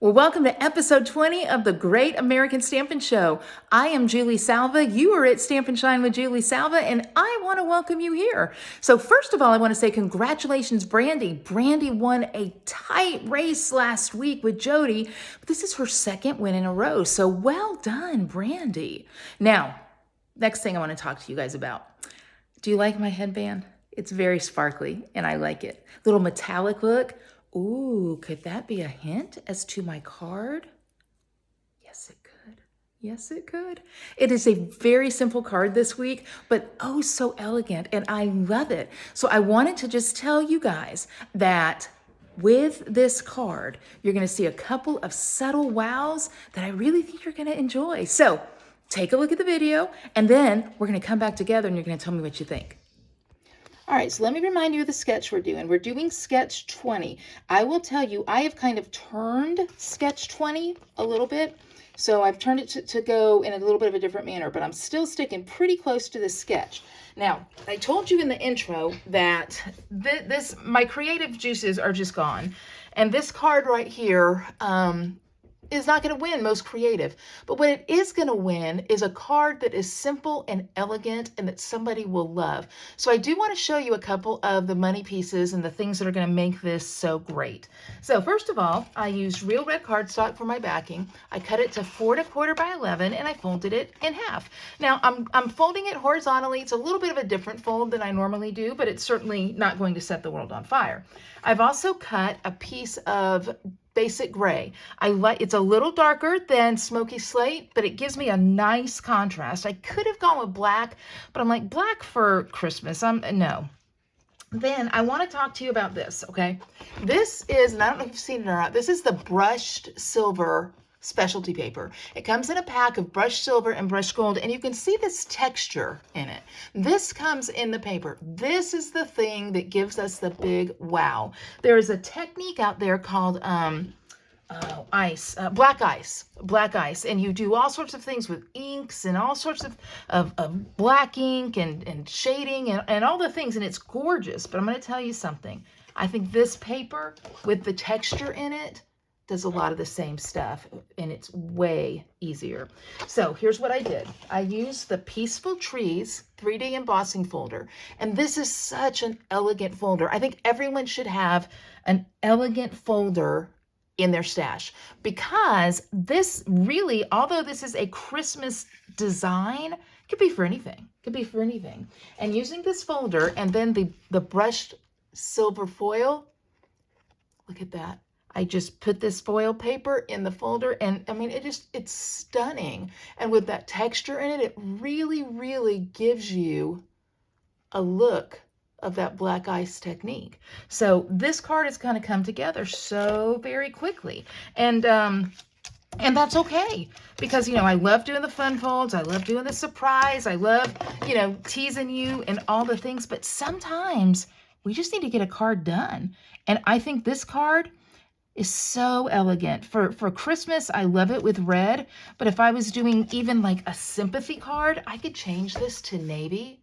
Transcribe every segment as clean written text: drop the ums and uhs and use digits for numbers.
Well, welcome to episode 20 of the Great American Stampin' Show. I am Julie Salva. You are at Stamp and Shine with Julie Salva, and I want to welcome you here. So first of all, I want to say congratulations, Brandi. Brandi won a tight race last week with Jody. This is her second win in a row, so well done, Brandi. Now, next thing I want to talk to you guys about. Do you like my headband? It's very sparkly, and I like it. Little metallic look. Ooh, could that be a hint as to my card? Yes, it could. Yes, it could. It is a very simple card this week, but oh so elegant, and I love it. So I wanted to just tell you guys that with this card, you're going to see a couple of subtle wows that I really think you're going to enjoy. So take a look at the video, and then we're going to come back together and you're going to tell me what you think. All right, so let me remind you of the sketch we're doing. We're doing sketch 20. I will tell you, I have kind of turned sketch 20 a little bit. So I've turned it to go in a little bit of a different manner, but I'm still sticking pretty close to this sketch. Now, I told you in the intro that my creative juices are just gone. And this card right here, is not going to win most creative. But what it is going to win is a card that is simple and elegant and that somebody will love. So I do want to show you a couple of the money pieces and the things that are going to make this so great. So first of all, I used real red cardstock for my backing. I cut it to 4 1/4 by 11 and I folded it in half. Now I'm folding it horizontally. It's a little bit of a different fold than I normally do, but it's certainly not going to set the world on fire. I've also cut a piece of basic gray. It's a little darker than smoky slate, but it gives me a nice contrast. I could have gone with black, but I'm like, black for Christmas. No. Then I want to talk to you about this, okay? This is, and I don't know if you've seen it or not, this is the brushed silver specialty paper. It comes in a pack of brushed silver and brushed gold, and you can see this texture in it. This comes in the paper. This is the thing that gives us the big wow. There is a technique out there called black ice, and you do all sorts of things with inks and all sorts of black ink and shading and all the things, and it's gorgeous. But I'm going to tell you something. I think this paper with the texture in it does a lot of the same stuff, and it's way easier. So here's what I did. I used the Peaceful Trees 3D embossing folder, and this is such an elegant folder. I think everyone should have an elegant folder in their stash, because this really, although this is a Christmas design, could be for anything. Could be for anything. And using this folder and then the brushed silver foil, look at that. I just put this foil paper in the folder, and I mean, it's stunning. And with that texture in it, it really, really gives you a look of that black ice technique. So this card is going to come together so very quickly. And that's okay, because, you know, I love doing the fun folds. I love doing the surprise. I love, you know, teasing you and all the things. But sometimes we just need to get a card done. And I think this card is so elegant. For Christmas, I love it with red. But if I was doing even like a sympathy card, I could change this to navy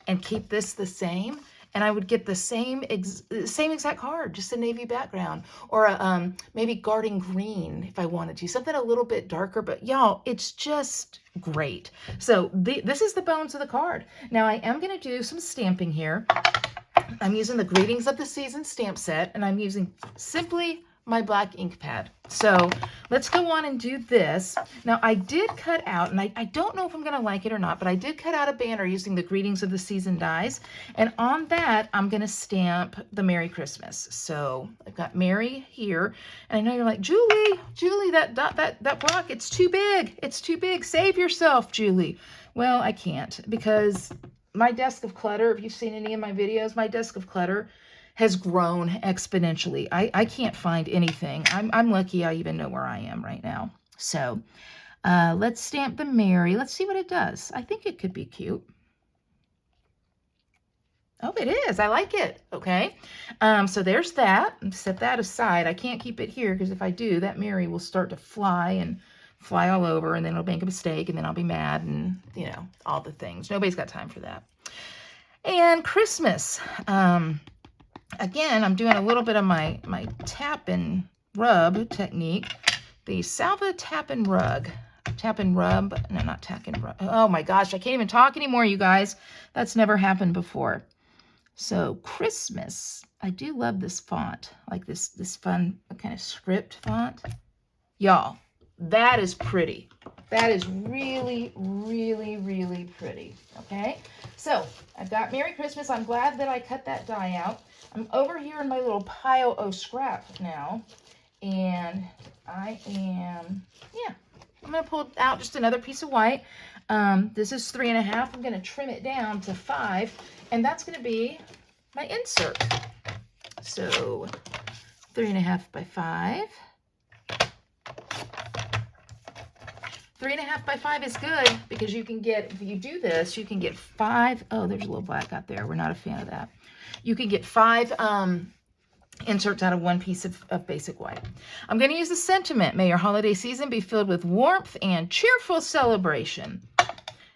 and keep this the same. And I would get the same exact card, just a navy background, or a, maybe garden green if I wanted to, something a little bit darker. But y'all, it's just great. So this is the bones of the card. Now I am going to do some stamping here. I'm using the Greetings of the Season stamp set, and I'm using simply my black ink pad. So let's go on and do this. Now I did cut out, and I don't know if I'm gonna like it or not, but I did cut out a banner using the Greetings of the Season dies. And on that, I'm gonna stamp the Merry Christmas. So I've got Merry here. And I know you're like, Julie, that block, it's too big. It's too big. Save yourself, Julie. Well, I can't, because my desk of clutter, if you've seen any of my videos, my desk of clutter has grown exponentially. I can't find anything. I'm lucky I even know where I am right now. So let's stamp the Merry. Let's see what it does. I think it could be cute. Oh, it is. I like it. Okay. So there's that. Set that aside. I can't keep it here, because if I do, that Merry will start to fly all over, and then it'll make a mistake, and then I'll be mad, and, you know, all the things. Nobody's got time for that. And Christmas. Again, I'm doing a little bit of my tap and rub technique. the Salva Tap and Rub. No, not Tap and Rub. Oh my gosh, I can't even talk anymore, you guys. That's never happened before. So Christmas. I do love this font, like this fun kind of script font. Y'all, that is pretty. That is really, really, really pretty. Okay, so I've got Merry Christmas. I'm glad that I cut that die out. I'm over here in my little pile of scrap now, and I am, yeah, I'm going to pull out just another piece of white. This is 3.5. I'm going to trim it down to 5, and that's going to be my insert. So 3.5 by 5. 3.5 by 5 is good because you can get, if you do this, you can get 5. Oh, there's a little black out there. We're not a fan of that. You can get 5 inserts out of one piece of basic white. I'm going to use the sentiment. May your holiday season be filled with warmth and cheerful celebration.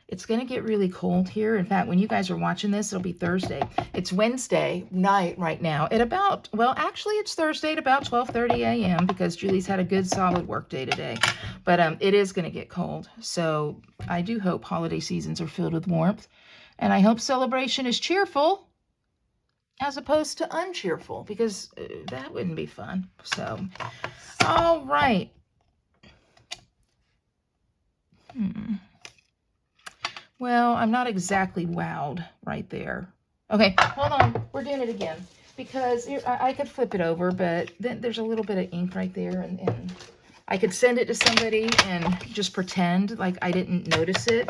It's going to get really cold here. In fact, when you guys are watching this, it'll be Thursday. It's Wednesday night right now at about, well, actually it's Thursday at about 12:30 a.m. because Julie's had a good solid work day today. But it is going to get cold. So I do hope holiday seasons are filled with warmth. And I hope celebration is cheerful as opposed to uncheerful, because that wouldn't be fun. So, all right. Well, I'm not exactly wowed right there. Okay, hold on. We're doing it again because I could flip it over, but then there's a little bit of ink right there, and I could send it to somebody and just pretend like I didn't notice it,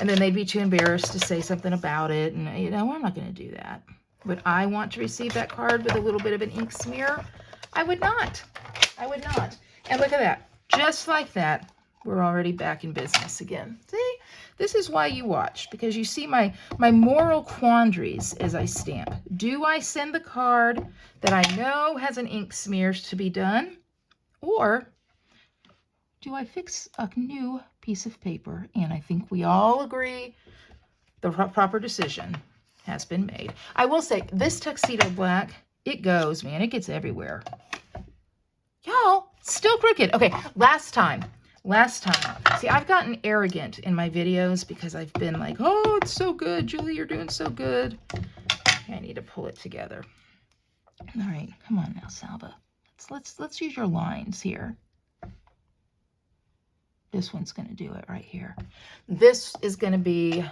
and then they'd be too embarrassed to say something about it, and you know, I'm not going to do that. Would I want to receive that card with a little bit of an ink smear? I would not. I would not. And look at that. Just like that, we're already back in business again. See? This is why you watch, because you see my moral quandaries as I stamp. Do I send the card that I know has an ink smear to be done? Or do I fix a new piece of paper? And I think we all agree the proper decision has been made. I will say, this tuxedo black, it goes, man. It gets everywhere. Y'all, still crooked. Okay, last time. See, I've gotten arrogant in my videos because I've been like, oh, it's so good. Julie, you're doing so good. Okay, I need to pull it together. All right, come on now, Salva. Let's use your lines here. This one's going to do it right here. This is going to be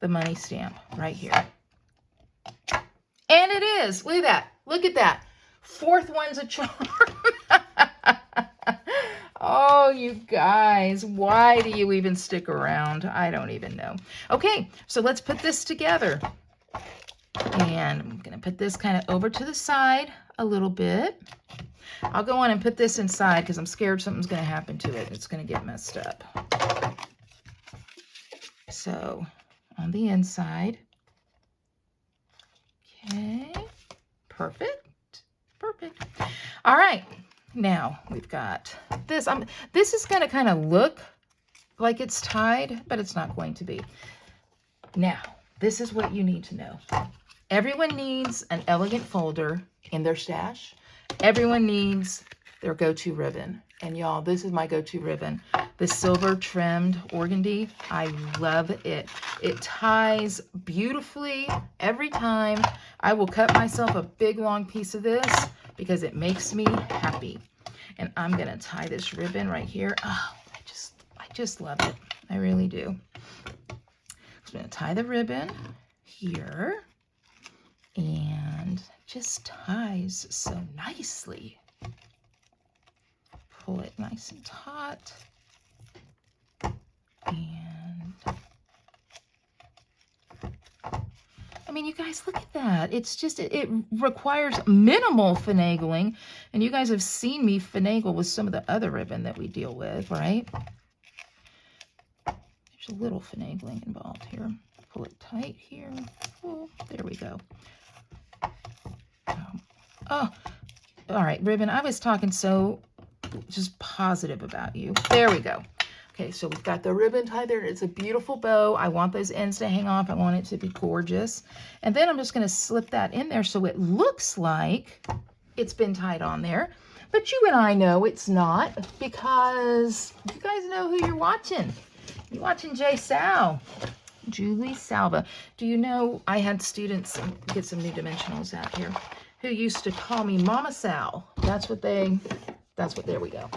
the money stamp right here. And it is. Look at that. Look at that. 4th one's a charm. Oh, you guys, why do you even stick around? I don't even know. Okay, so let's put this together. And I'm going to put this kind of over to the side a little bit. I'll go on and put this inside because I'm scared something's going to happen to it. It's going to get messed up. So on the inside. Okay, perfect. Perfect. All right. Now we've got this. This is going to kind of look like it's tied, but it's not going to be. Now, this is what you need to know. Everyone needs an elegant folder in their stash. Everyone needs their go-to ribbon. And y'all, this is my go-to ribbon. The silver trimmed organdy. I love it. It ties beautifully every time. I will cut myself a big long piece of this because it makes me happy. And I'm gonna tie this ribbon right here. Oh, I just love it. I really do. I'm gonna tie the ribbon here, and it just ties so nicely. Pull it nice and taut. And I mean, you guys, look at that. It's just, it requires minimal finagling. And you guys have seen me finagle with some of the other ribbon that we deal with, right? There's a little finagling involved here. Pull it tight here. Oh, there we go. Oh, all right, ribbon. I was talking so just positive about you. There we go. Okay, so we've got the ribbon tied there. It's a beautiful bow. I want those ends to hang off. I want it to be gorgeous. And then I'm just going to slip that in there so it looks like it's been tied on there. But you and I know it's not, because you guys know who you're watching. You're watching Julie Salva. Do you know I had students, get some new dimensionals out here, who used to call me Mama Sal. There we go.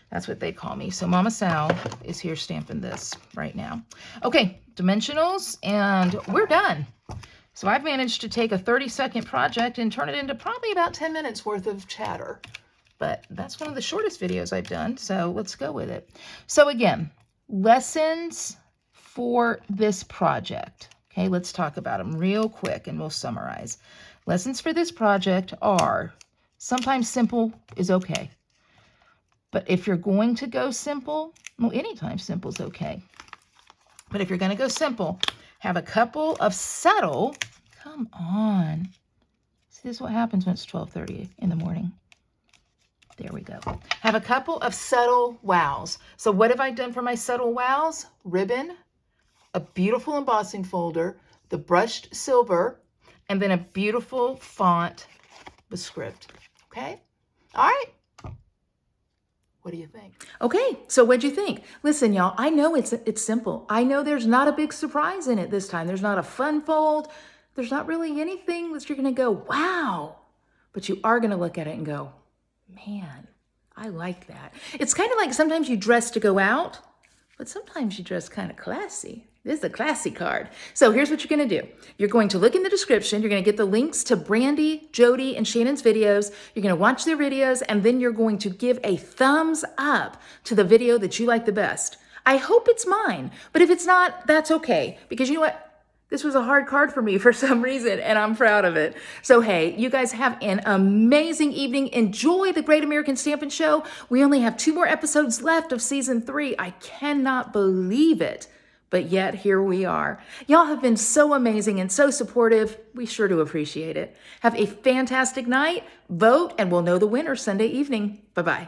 That's what they call me. So Mama Sal is here stamping this right now. Okay, dimensionals, and we're done. So I've managed to take a 30-second project and turn it into probably about 10 minutes worth of chatter. But that's one of the shortest videos I've done, so let's go with it. So again, lessons for this project. Okay, let's talk about them real quick and we'll summarize. Lessons for this project are, sometimes simple is okay. But if you're going to go simple, well, anytime simple is okay. But if you're going to go simple, have a couple of subtle, come on. See, this is what happens when it's 12:30 in the morning. There we go. Have a couple of subtle wows. So what have I done for my subtle wows? Ribbon, a beautiful embossing folder, the brushed silver, and then a beautiful font with script. Okay? All right. What do you think? Okay, so what'd you think? Listen, y'all, I know it's simple. I know there's not a big surprise in it this time. There's not a fun fold. There's not really anything that you're going to go, wow. But you are going to look at it and go, man, I like that. It's kind of like sometimes you dress to go out, but sometimes you dress kind of classy. This is a classy card. So here's what you're going to do. You're going to look in the description. You're going to get the links to Brandi, Jody, and Shannon's videos. You're going to watch their videos, and then you're going to give a thumbs up to the video that you like the best. I hope it's mine, but if it's not, that's okay. Because you know what? This was a hard card for me for some reason, and I'm proud of it. So, hey, you guys have an amazing evening. Enjoy the Great American Stampin' Show. We only have 2 more episodes left of season 3. I cannot believe it. But yet, here we are. Y'all have been so amazing and so supportive. We sure do appreciate it. Have a fantastic night. Vote, and we'll know the winner Sunday evening. Bye-bye.